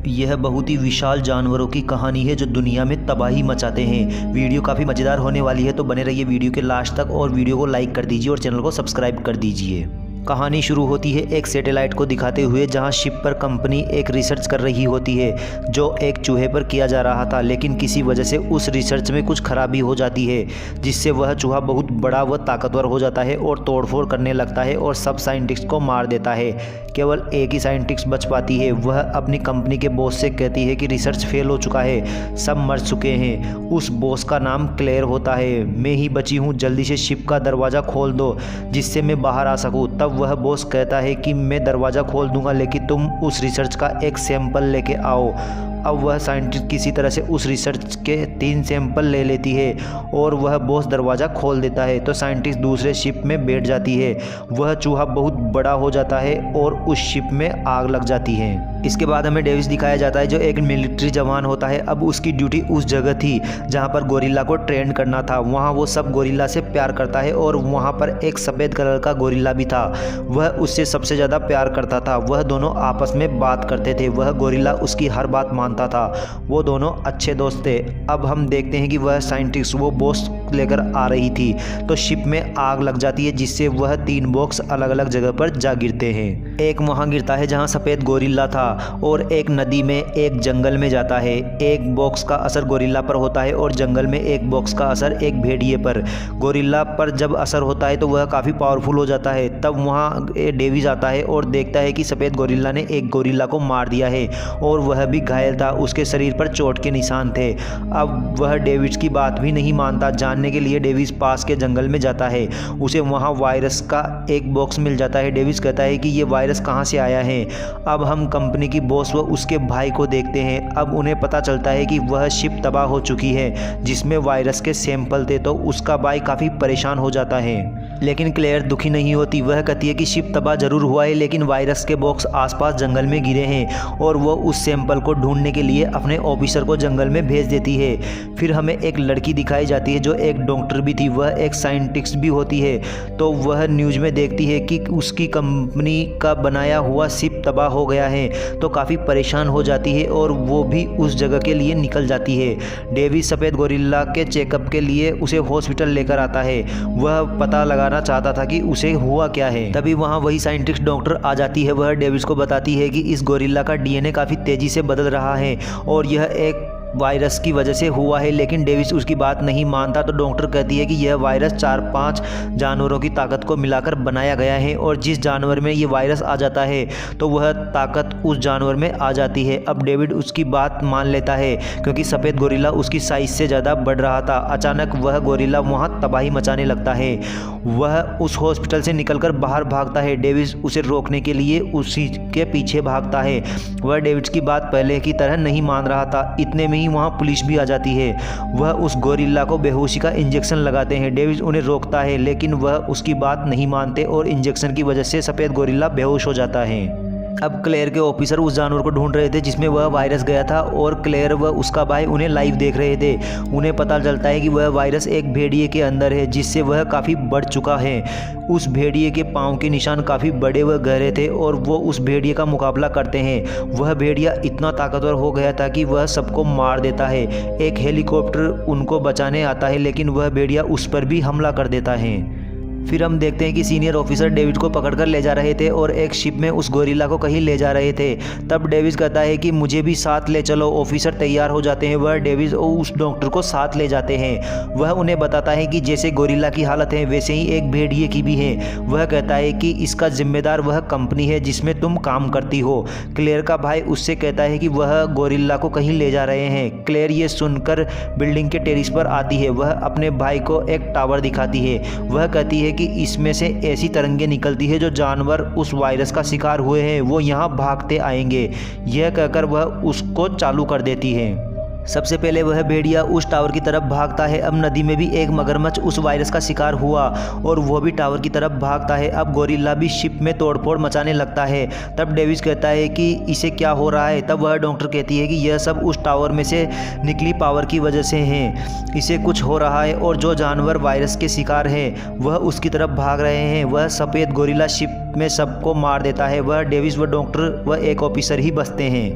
यह बहुत ही विशाल जानवरों की कहानी है जो दुनिया में तबाही मचाते हैं। वीडियो काफ़ी मज़ेदार होने वाली है, तो बने रहिए वीडियो के लास्ट तक और वीडियो को लाइक कर दीजिए और चैनल को सब्सक्राइब कर दीजिए। कहानी शुरू होती है एक सैटेलाइट को दिखाते हुए, जहां शिप पर कंपनी एक रिसर्च कर रही होती है जो एक चूहे पर किया जा रहा था। लेकिन किसी वजह से उस रिसर्च में कुछ खराबी हो जाती है, जिससे वह चूहा बहुत बड़ा व ताकतवर हो जाता है और तोड़फोड़ करने लगता है और सब साइंटिस्ट को मार देता है। केवल एक ही साइंटिस्ट बच पाती है। वह अपनी कंपनी के बॉस से कहती है कि रिसर्च फेल हो चुका है, सब मर चुके हैं। उस बॉस का नाम क्लेयर होता है। मैं ही बची हूँ, जल्दी से शिप का दरवाज़ा खोल दो जिससे मैं बाहर आ सकूँ। तब वह बॉस कहता है कि मैं दरवाज़ा खोल दूंगा, लेकिन तुम उस रिसर्च का एक सैंपल लेके आओ। अब वह साइंटिस्ट किसी तरह से उस रिसर्च के 3 सैंपल ले लेती है और वह बॉस दरवाज़ा खोल देता है तो साइंटिस्ट दूसरे शिप में बैठ जाती है। वह चूहा बहुत बड़ा हो जाता है और उस शिप में आग लग जाती है। इसके बाद हमें डेविस दिखाया जाता है जो एक मिलिट्री जवान होता है। अब उसकी ड्यूटी उस जगह थी जहाँ पर गोरिल्ला को ट्रेन करना था। वहाँ वो सब गोरिल्ला से प्यार करता है और वहाँ पर एक सफ़ेद कलर का गोरिल्ला भी था। वह उससे सबसे ज़्यादा प्यार करता था। वह दोनों आपस में बात करते थे। वह गोरिल्ला उसकी हर बात मानता था। वो दोनों अच्छे दोस्त थे। अब हम देखते हैं कि वह साइंटिस्ट वो बॉक्स लेकर आ रही थी तो शिप में आग लग जाती है, जिससे वह 3 बॉक्स अलग अलग जगह पर जा गिरते हैं। एक वहाँ गिरता है जहाँ सफ़ेद गोरिल्ला था और एक नदी में, एक जंगल में जाता है। एक बॉक्स का असर गोरिल्ला पर होता है और जंगल में एक बॉक्स का असर एक भेड़िए पर। गोरिल्ला पर जब असर होता है तो वह काफ़ी पावरफुल हो जाता है। तब वहाँ डेविस आता है और देखता है कि सफ़ेद गोरिल्ला ने एक गोरिल्ला को मार दिया है और वह भी घायल था। उसके शरीर पर चोट के निशान थे। अब वह डेविस की बात भी नहीं मानता। जानने के लिए डेविस पास के जंगल में जाता है। उसे वहाँ वायरस का एक बॉक्स मिल जाता है। डेविस कहता है कि ये वायरस कहाँ से आया है। अब हम कंपनी की बॉस व उसके भाई को देखते हैं। अब उन्हें पता चलता है कि वह शिप तबाह हो चुकी है जिसमें वायरस के सैंपल थे, तो उसका भाई काफ़ी परेशान हो जाता है। लेकिन क्लेयर दुखी नहीं होती। वह कहती है कि शिप तबाह जरूर हुआ है, लेकिन वायरस के बॉक्स आसपास जंगल में गिरे हैं और वह उस सैंपल को ढूंढने के लिए अपने ऑफिसर को जंगल में भेज देती है। फिर हमें एक लड़की दिखाई जाती है जो एक डॉक्टर भी थी। वह एक साइंटिस्ट भी होती है। तो वह न्यूज़ में देखती है कि उसकी कंपनी का बनाया हुआ शिप तबाह हो गया है, तो काफ़ी परेशान हो जाती है और वो भी उस जगह के लिए निकल जाती है। डेविस सफ़ेद गोरिल्ला के चेकअप के लिए उसे हॉस्पिटल लेकर आता है। वह पता लगाना चाहता था कि उसे हुआ क्या है। तभी वहाँ वही साइंटिस्ट डॉक्टर आ जाती है। वह डेविस को बताती है कि इस गोरिल्ला का डीएनए काफ़ी तेज़ी से बदल रहा है और यह एक वायरस की वजह से हुआ है। लेकिन डेविस उसकी बात नहीं मानता। तो डॉक्टर कहती है कि यह वायरस 4-5 जानवरों की ताकत को मिलाकर बनाया गया है और जिस जानवर में ये वायरस आ जाता है तो वह ताकत उस जानवर में आ जाती है। अब डेविड उसकी बात मान लेता है क्योंकि सफ़ेद गोरिल्ला उसकी साइज से ज़्यादा बढ़ रहा था। अचानक वह गोरिल्ला वहाँ तबाही मचाने लगता है। वह उस हॉस्पिटल से निकलकर बाहर भागता है। डेविस उसे रोकने के लिए उसी के पीछे भागता है। वह डेविड की बात पहले की तरह नहीं मान रहा था। इतने में वहाँ पुलिस भी आ जाती है। वह उस गोरिल्ला को बेहोशी का इंजेक्शन लगाते हैं। डेविस उन्हें रोकता है, लेकिन वह उसकी बात नहीं मानते और इंजेक्शन की वजह से सफ़ेद गोरिल्ला बेहोश हो जाता है। अब क्लेयर के ऑफिसर उस जानवर को ढूंढ रहे थे जिसमें वह वायरस गया था और क्लेयर व उसका भाई उन्हें लाइव देख रहे थे। उन्हें पता चलता है कि वह वायरस एक भेड़िए के अंदर है, जिससे वह काफ़ी बढ़ चुका है। उस भेड़िए के पाँव के निशान काफ़ी बड़े व गहरे थे और वो उस भेड़िए का मुकाबला करते हैं। वह भेड़िया इतना ताकतवर हो गया था कि वह सबको मार देता है। एक हेलीकॉप्टर उनको बचाने आता है, लेकिन वह भेड़िया उस पर भी हमला कर देता है। फिर हम देखते हैं कि सीनियर ऑफिसर डेविड को पकड़कर ले जा रहे थे और एक शिप में उस गोरिल्ला को कहीं ले जा रहे थे। तब डेविस कहता है कि मुझे भी साथ ले चलो। ऑफिसर तैयार हो जाते हैं। वह डेविस और उस डॉक्टर को साथ ले जाते हैं। वह उन्हें बताता है कि जैसे गोरिल्ला की हालत है वैसे ही एक भेड़िए की भी है। वह कहता है कि इसका जिम्मेदार वह कंपनी है जिसमें तुम काम करती हो। क्लेयर का भाई उससे कहता है कि वह गोरिल्ला को कहीं ले जा रहे हैं। क्लेयर ये सुनकर बिल्डिंग के टेरेस पर आती है। वह अपने भाई को एक टावर दिखाती है। वह कहती है कि इसमें से ऐसी तरंगें निकलती है जो जानवर उस वायरस का शिकार हुए हैं वो यहाँ भागते आएंगे। यह कहकर वह उसको चालू कर देती है। सबसे पहले वह भेड़िया उस टावर की तरफ भागता है। अब नदी में भी एक मगरमच्छ उस वायरस का शिकार हुआ और वह भी टावर की तरफ भागता है। अब गोरिल्ला भी शिप में तोड़फोड़ मचाने लगता है। तब डेविस कहता है कि इसे क्या हो रहा है। तब वह डॉक्टर कहती है कि यह सब उस टावर में से निकली पावर की वजह से है। इसे कुछ हो रहा है और जो जानवर वायरस के शिकार हैं वह उसकी तरफ भाग रहे हैं। वह सफ़ेद गोरिल्ला शिप में सबको मार देता है। वह डेविस व डॉक्टर व एक ऑफिसर ही बचते हैं।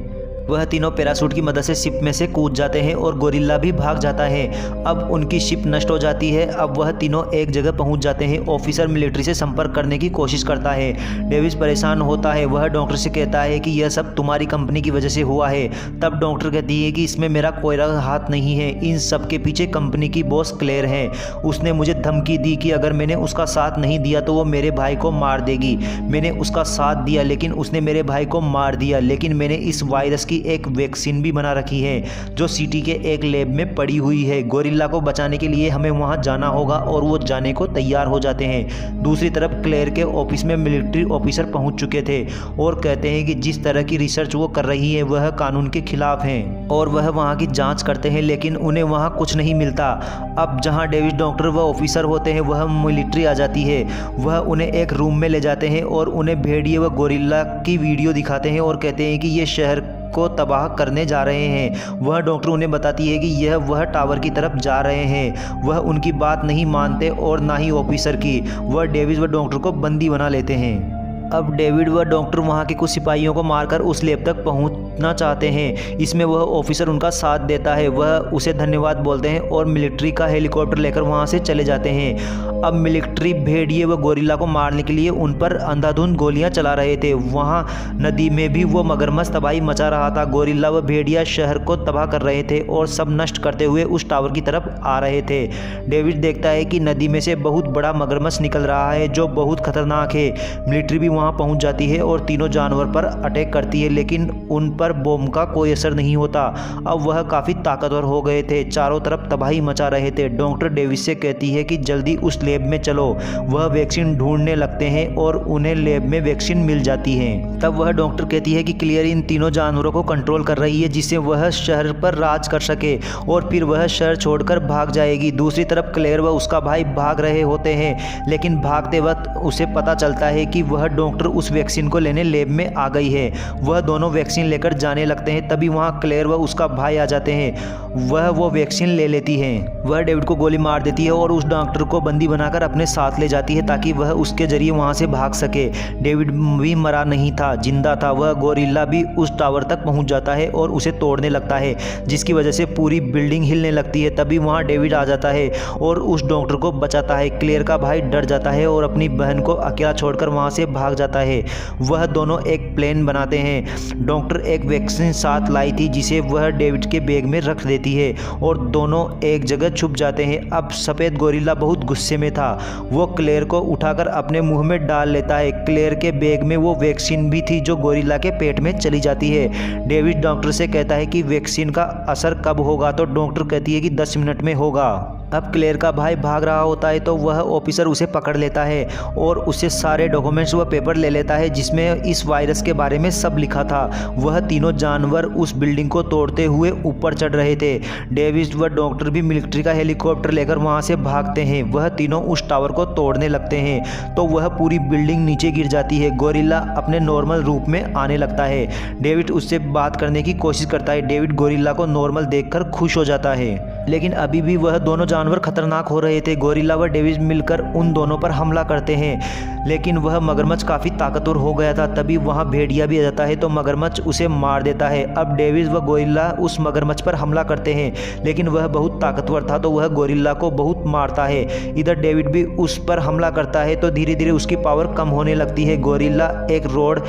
वह तीनों पैराशूट की मदद से शिप में से कूद जाते हैं और गोरिल्ला भी भाग जाता है। अब उनकी शिप नष्ट हो जाती है। अब वह तीनों एक जगह पहुंच जाते हैं। ऑफिसर मिलिट्री से संपर्क करने की कोशिश करता है। डेविस परेशान होता है। वह डॉक्टर से कहता है कि यह सब तुम्हारी कंपनी की वजह से हुआ है। तब डॉक्टर कहती है कि इसमें मेरा कोई हाथ नहीं है, इन सब के पीछे कंपनी की बॉस क्लेयर है। उसने मुझे धमकी दी कि अगर मैंने उसका साथ नहीं दिया तो वो मेरे भाई को मार देगी। मैंने उसका साथ दिया लेकिन उसने मेरे भाई को मार दिया। लेकिन मैंने इस वायरस की एक वैक्सीन भी बना रखी है जो सिटी के एक लैब में पड़ी हुई है। गोरिल्ला को बचाने के लिए हमें वहां जाना होगा और वो जाने को तैयार हो जाते हैं। दूसरी तरफ क्लेयर के ऑफिस में मिलिट्री ऑफिसर पहुंच चुके थे और कहते हैं कि जिस तरह की रिसर्च वो कर रही है वह कानून के खिलाफ है और वह वहां की जांच करते हैं, लेकिन उन्हें वहां कुछ नहीं मिलता। अब जहां डेविस डॉक्टर व ऑफिसर होते हैं वह मिलिट्री आ जाती है। वह उन्हें एक रूम में ले जाते हैं और उन्हें भेड़िए व गोरिल्ला की वीडियो दिखाते हैं और कहते हैं कि ये शहर को तबाह करने जा रहे हैं। वह डॉक्टर उन्हें बताती है कि यह वह टावर की तरफ जा रहे हैं। वह उनकी बात नहीं मानते और ना ही ऑफिसर की। वह डेविस व डॉक्टर को बंदी बना लेते हैं। अब डेविड व डॉक्टर वहां के कुछ सिपाहियों को मारकर उस लैब तक पहुंचना चाहते हैं। इसमें वह ऑफिसर उनका साथ देता है। वह उसे धन्यवाद बोलते हैं और मिलिट्री का हेलीकॉप्टर लेकर वहां से चले जाते हैं। अब मिलिट्री भेड़िए व गोरिल्ला को मारने के लिए उन पर अंधाधुंध गोलियां चला रहे थे। वहां नदी में भी वो मगरमच्छ तबाही मचा रहा था। गोरिल्ला व भेड़िया शहर को तबाह कर रहे थे और सब नष्ट करते हुए उस टावर की तरफ आ रहे थे। डेविड देखता है कि नदी में से बहुत बड़ा मगरमच्छ निकल रहा है जो बहुत खतरनाक है। मिलिट्री भी वहां पहुंच जाती है और तीनों जानवर पर अटैक करती है, लेकिन उन पर बम का कोई असर नहीं होता। अब वह काफ़ी ताकतवर हो गए थे। चारों तरफ तबाही मचा रहे थे। डॉक्टर डेविस से कहती है कि जल्दी उस लैब में चलो। वह वैक्सीन ढूंढने लगते हैं और उन्हें लैब में वैक्सीन मिल जाती है। तब वह डॉक्टर कहती है कि क्लियर इन तीनों जानवरों को कंट्रोल कर रही है जिससे वह शहर पर राज कर सके और फिर वह शहर छोड़कर भाग जाएगी। दूसरी तरफ क्लेयर व उसका भाई भाग रहे होते हैं, लेकिन भागते वक्त उसे पता चलता है कि वह डॉक्टर उस वैक्सीन को लेने लैब में आ गई है। वह दोनों वैक्सीन लेकर जाने लगते हैं। तभी वहां क्लेयर व उसका भाई आ जाते हैं। वह वो वैक्सीन ले लेती है। वह डेविड को गोली मार देती है और उस डॉक्टर को बंदी बनाकर अपने साथ ले जाती है ताकि वह उसके जरिए वहां से भाग सके। डेविड भी मरा नहीं था, जिंदा था। वह गोरिल्ला भी उस टावर तक पहुंच जाता है और उसे तोड़ने लगता है जिसकी वजह से पूरी बिल्डिंग हिलने लगती है। तभी वहां डेविड आ जाता है और उस डॉक्टर को बचाता है। क्लेयर का भाई डर जाता है और अपनी बहन को अकेला छोड़कर वहां से भाग जाता है। वह दोनों एक प्लेन बनाते हैं। डॉक्टर एक वैक्सीन साथ लाई थी जिसे वह डेविड के बैग में रख देती है और दोनों एक जगह छुप जाते हैं। अब सफ़ेद गोरिल्ला बहुत गुस्से में था। वो क्लेयर को उठाकर अपने मुंह में डाल लेता है। क्लेयर के बैग में वो वैक्सीन भी थी जो गोरिल्ला के पेट में चली जाती है। डेविड डॉक्टर से कहता है कि वैक्सीन का असर कब होगा, तो डॉक्टर कहती है कि 10 मिनट में होगा। अब क्लेयर का भाई भाग रहा होता है तो वह ऑफिसर उसे पकड़ लेता है और उससे सारे डॉक्यूमेंट्स व पेपर ले लेता है जिसमें इस वायरस के बारे में सब लिखा था। वह तीनों जानवर उस बिल्डिंग को तोड़ते हुए ऊपर चढ़ रहे थे। डेविस व डॉक्टर भी मिलिट्री का हेलीकॉप्टर लेकर वहां से भागते हैं। वह तीनों उस टावर को तोड़ने लगते हैं तो वह पूरी बिल्डिंग नीचे गिर जाती है। गोरिल्ला अपने नॉर्मल रूप में आने लगता है। डेविड उससे बात करने की कोशिश करता है। डेविड गोरिल्ला को नॉर्मल देखकर खुश हो जाता है, लेकिन अभी भी वह दोनों जानवर खतरनाक हो रहे थे। गोरिल्ला व डेविस मिलकर उन दोनों पर हमला करते हैं, लेकिन वह मगरमच्छ काफ़ी ताकतवर हो गया था। तभी वहां भेड़िया भी आ जाता है तो मगरमच्छ उसे मार देता है। अब डेविस व गोरिल्ला उस मगरमच्छ पर हमला करते हैं, लेकिन वह बहुत ताकतवर था तो वह गोरिल्ला को बहुत मारता है। इधर डेविड भी उस पर हमला करता है तो धीरे धीरे उसकी पावर कम होने लगती है। गोरिल्ला एक रॉड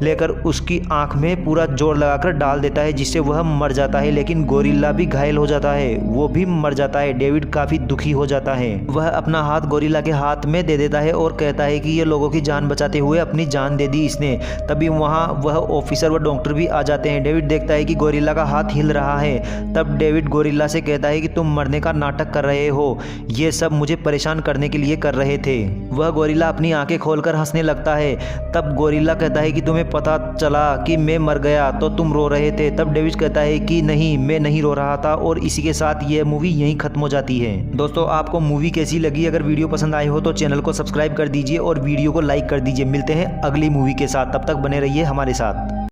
लेकर उसकी आंख में पूरा जोर लगाकर डाल देता है जिससे वह मर जाता है, लेकिन गोरिल्ला भी घायल हो जाता है, वो भी मर जाता है। डेविड काफ़ी दुखी हो जाता है। वह अपना हाथ गोरिल्ला के हाथ में दे देता है और कहता है कि ये लोगों की जान बचाते हुए अपनी जान दे दी इसने। तभी वहाँ वह ऑफिसर व डॉक्टर भी आ जाते हैं। डेविड देखता है कि गोरिल्ला का हाथ हिल रहा है। तब डेविड गोरिल्ला से कहता है कि तुम मरने का नाटक कर रहे हो, ये सब मुझे परेशान करने के लिए कर रहे थे। वह गोरिल्ला अपनी आंखें खोलकर हंसने लगता है। तब गोरिल्ला कहता है कि तुम्हें पता चला कि मैं मर गया तो तुम रो रहे थे। तब डेविड कहता है कि नहीं, मैं नहीं रो रहा था। और इसी के साथ ये मूवी यहीं खत्म हो जाती है। दोस्तों, आपको मूवी कैसी लगी? अगर वीडियो पसंद आई हो तो चैनल को सब्सक्राइब कर दीजिए और वीडियो को लाइक कर दीजिए। मिलते हैं अगली मूवी के साथ, तब तक बने रहिए हमारे साथ।